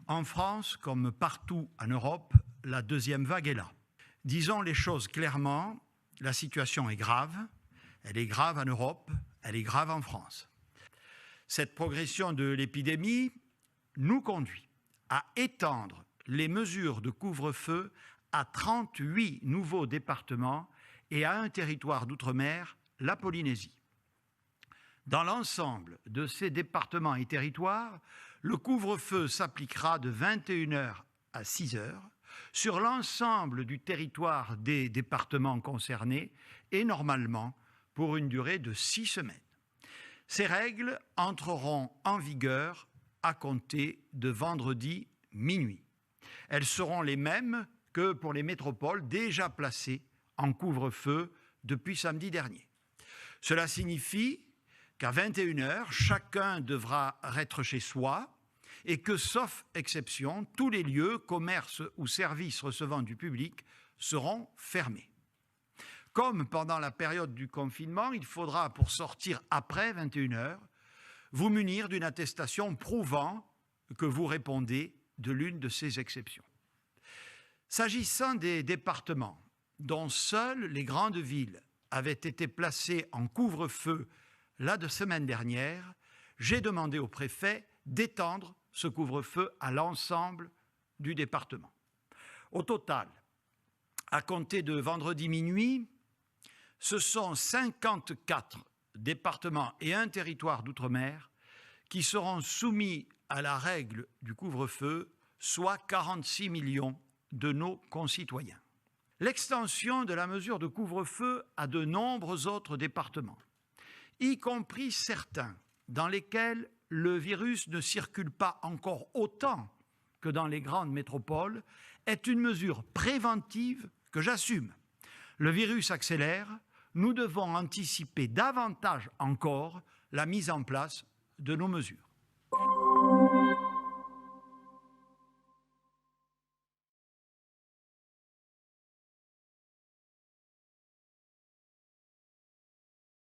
En France, comme partout en Europe, la deuxième vague est là. Disons les choses clairement, la situation est grave. Elle est grave en Europe, elle est grave en France. Cette progression de l'épidémie nous conduit à étendre les mesures de couvre-feu à 38 nouveaux départements et à un territoire d'outre-mer, la Polynésie. Dans l'ensemble de ces départements et territoires, le couvre-feu s'appliquera de 21h à 6h sur l'ensemble du territoire des départements concernés et normalement pour une durée de 6 semaines. Ces règles entreront en vigueur à compter de vendredi minuit. Elles seront les mêmes que pour les métropoles déjà placées en couvre-feu depuis samedi dernier. Cela signifie qu'à 21h, chacun devra être chez soi et que, sauf exception, tous les lieux, commerces ou services recevant du public seront fermés. Comme pendant la période du confinement, il faudra, pour sortir après 21h, vous munir d'une attestation prouvant que vous répondez de l'une de ces exceptions. S'agissant des départements dont seules les grandes villes avaient été placées en couvre-feu la semaine dernière, j'ai demandé au préfet d'étendre ce couvre-feu à l'ensemble du département. Au total, à compter de vendredi minuit, ce sont 54 départements et un territoire d'outre-mer qui seront soumis à la règle du couvre-feu, soit 46 millions de nos concitoyens. L'extension de la mesure de couvre-feu à de nombreux autres départements, y compris certains dans lesquels le virus ne circule pas encore autant que dans les grandes métropoles, est une mesure préventive que j'assume. Le virus accélère, nous devons anticiper davantage encore la mise en place de nos mesures.